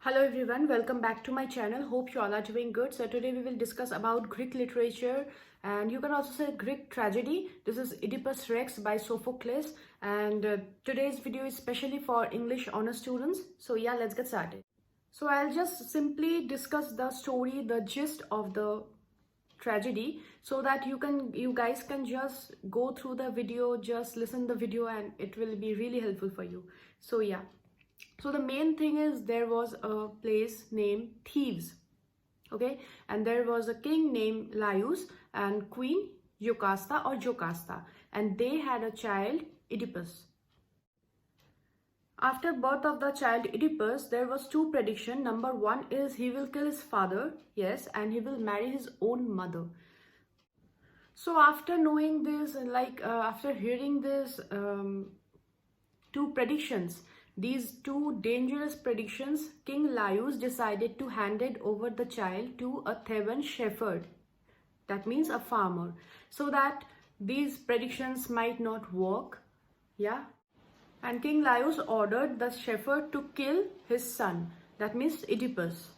Hello everyone, welcome back to my channel. Hope you all are doing good. So today we will discuss about Greek literature, and you can also say Greek tragedy. This is Oedipus Rex by Sophocles, and today's video is specially for English honor students. So yeah, let's get started. So I'll just simply discuss the story, the gist of the tragedy, so that you guys can just go through the video, just listen the video, and it will be really helpful for you. So yeah. So the main thing is there was a place named Thebes, okay, and there was a king named Laius and queen Jocasta, and they had a child, Oedipus. After birth of the child Oedipus, there was two prediction. Number one is he will kill his father, yes, and he will marry his own mother. So after knowing this, after hearing this two predictions, these two dangerous predictions, King Laius decided to hand it over the child to a Theban shepherd, that means a farmer, so that these predictions might not work. Yeah. And King Laius ordered the shepherd to kill his son, that means Oedipus.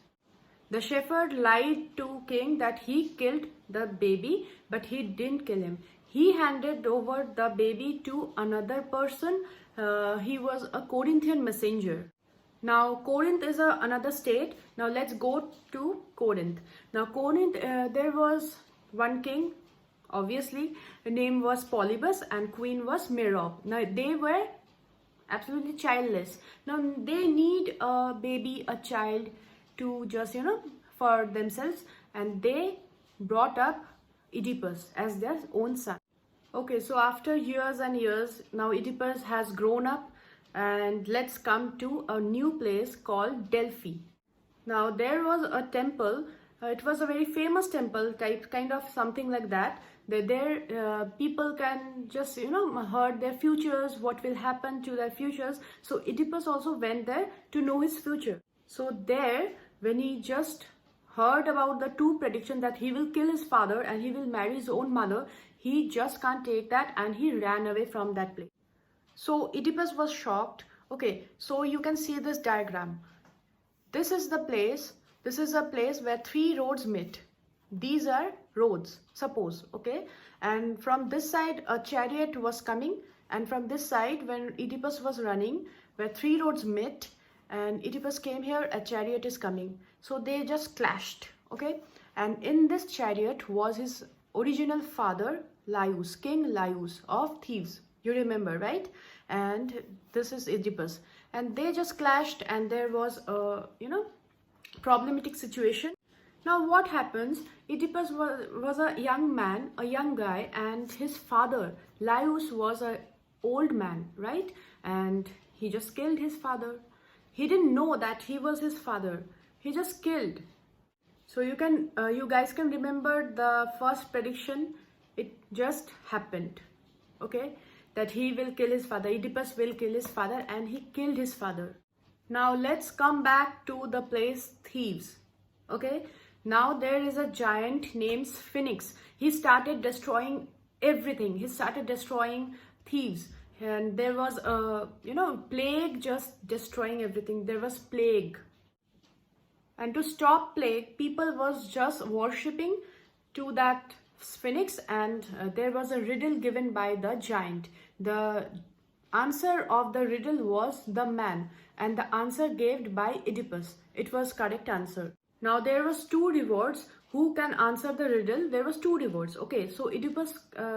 The shepherd lied to king that he killed the baby, but he didn't kill him. He handed over the baby to another person. He was a Corinthian messenger. Now Corinth is another state. Now let's go to Corinth. Now Corinth, there was one king, obviously. The name was Polybus and queen was Merope. Now they were absolutely childless. Now they need a baby, a child, to just for themselves, and they brought up Oedipus as their own son. Okay, so after years and years, now Oedipus has grown up, and let's come to a new place called Delphi. Now there was a temple. It was a very famous temple type, kind of something like that. There people can just heard their futures, what will happen to their futures. So Oedipus also went there to know his future. So there, when he just heard about the two prediction that he will kill his father and he will marry his own mother, he just can't take that and he ran away from that place. So Oedipus was shocked. Okay, so you can see this diagram. This is the place. This is a place where three roads meet. These are roads, suppose, okay? And from this side, a chariot was coming, and from this side, when Oedipus was running, where three roads met, and Oedipus came here, a chariot is coming. So they just clashed, okay? And in this chariot was his original father, Laius, King Laius of Thebes. You remember, right? And this is Oedipus. And they just clashed, and there was a, problematic situation. Now what happens, Oedipus was a young man, a young guy, and his father, Laius, was an old man, right? And he just killed his father. He didn't know that he was his father. He just killed. So you guys can remember the first prediction. It just happened, okay? That he will kill his father. Oedipus will kill his father, and he killed his father. Now let's come back to the place Thebes, okay? Now there is a giant named Sphinx. He started destroying everything. He started destroying Thebes, and there was a plague just destroying everything. There was plague, and to stop plague, people was just worshipping to that Sphinx, and there was a riddle given by the giant. The answer of the riddle was the man, and the answer given by Oedipus. It was correct answer. Now there was two rewards. Who can answer the riddle? There was two rewards. Okay, so Oedipus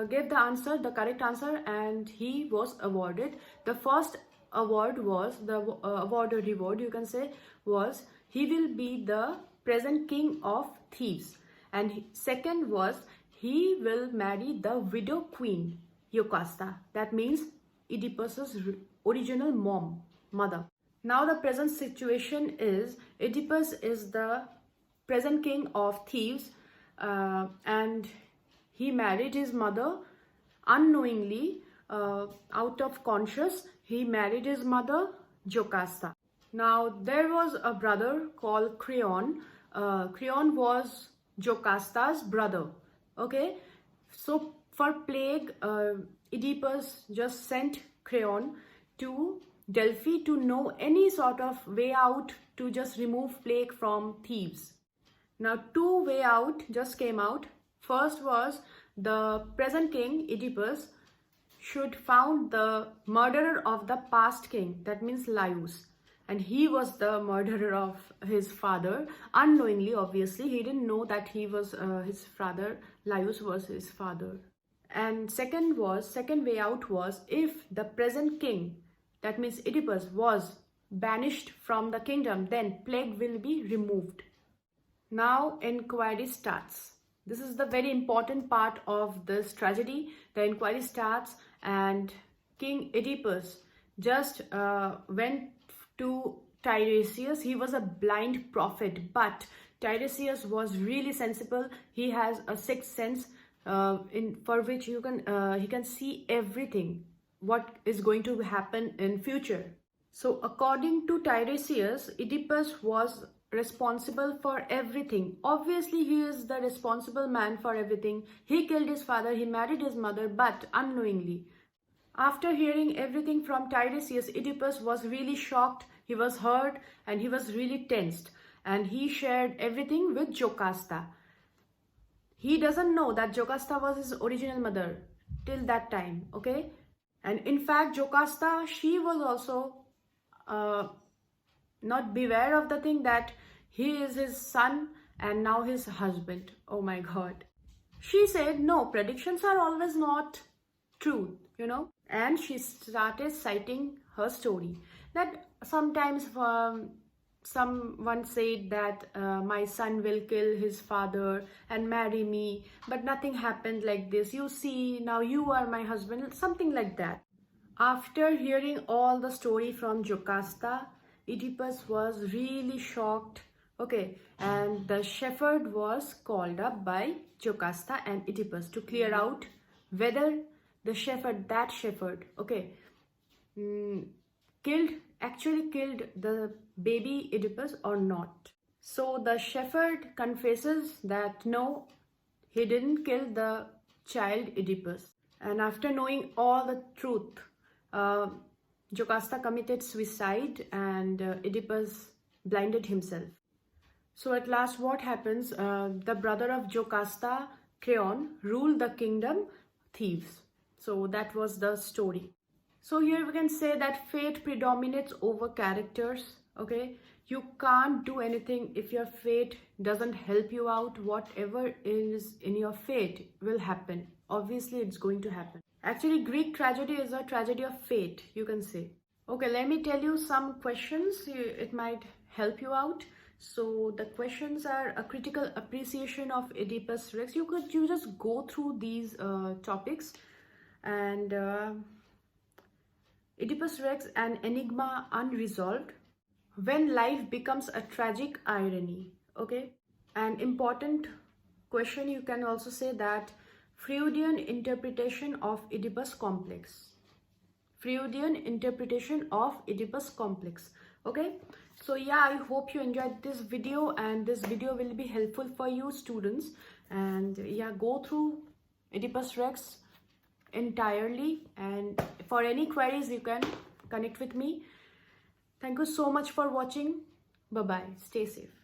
gave the answer, the correct answer, and he was awarded. The first award was the award or reward, you can say, was he will be the present king of Thebes, and second was he will marry the widow queen Jocasta. That means Oedipus's original mother. Now the present situation is Oedipus is the present king of Thebes, and he married his mother unknowingly, out of conscious. He married his mother Jocasta. Now there was a brother called Creon. Creon was Jocasta's brother, okay? So for plague, Oedipus just sent Creon to Delphi to know any sort of way out to just remove plague from Thebes. Now, two way out just came out. First was the present king Oedipus should found the murderer of the past king, that means Laius, and he was the murderer of his father unknowingly. Obviously, he didn't know that he was his father. Laius was his father. And second way out was if the present king, that means Oedipus, was banished from the kingdom, then plague will be removed. Now inquiry starts. This is the very important part of this tragedy. The inquiry starts and King Oedipus just went to Tiresias. He was a blind prophet, but Tiresias was really sensible. He has a sixth sense for which he can see everything what is going to happen in future. So according to Tiresias, Oedipus was responsible for everything. Obviously, he is the responsible man for everything. He killed his father, he married his mother, but unknowingly. After hearing everything from Tiresias, Oedipus was really shocked, he was hurt, and he was really tensed. And he shared everything with Jocasta. He doesn't know that Jocasta was his original mother till that time, okay? And in fact, Jocasta, she was also not beware of the thing that he is his son and now his husband. Oh my God. She said, no, predictions are always not true, you know. And she started citing her story. That sometimes someone said that my son will kill his father and marry me, but nothing happened like this. You see, now you are my husband, something like that. After hearing all the story from Jocasta, Oedipus was really shocked. Okay, and the shepherd was called up by Jocasta and Oedipus to clear out whether the shepherd, okay, actually killed the baby Oedipus or not. So the shepherd confesses that no, he didn't kill the child Oedipus. And after knowing all the truth, Jocasta committed suicide and Oedipus blinded himself. So at last what happens? The brother of Jocasta, Creon, ruled the kingdom Thebes. So that was the story. So here we can say that fate predominates over characters, okay? You can't do anything if your fate doesn't help you out. Whatever is in your fate will happen. Obviously, it's going to happen. Actually, Greek tragedy is a tragedy of fate, you can say. Okay, let me tell you some questions. It might help you out. So the questions are a critical appreciation of Oedipus Rex. You just go through these topics. And Oedipus Rex, an enigma unresolved. When life becomes a tragic irony, okay? An important question, you can also say that Freudian interpretation of Oedipus complex. Freudian interpretation of Oedipus complex, okay? So yeah, I hope you enjoyed this video and this video will be helpful for you students. And yeah, go through Oedipus Rex entirely, and for any queries you can connect with me. Thank you so much for watching. Bye bye, stay safe.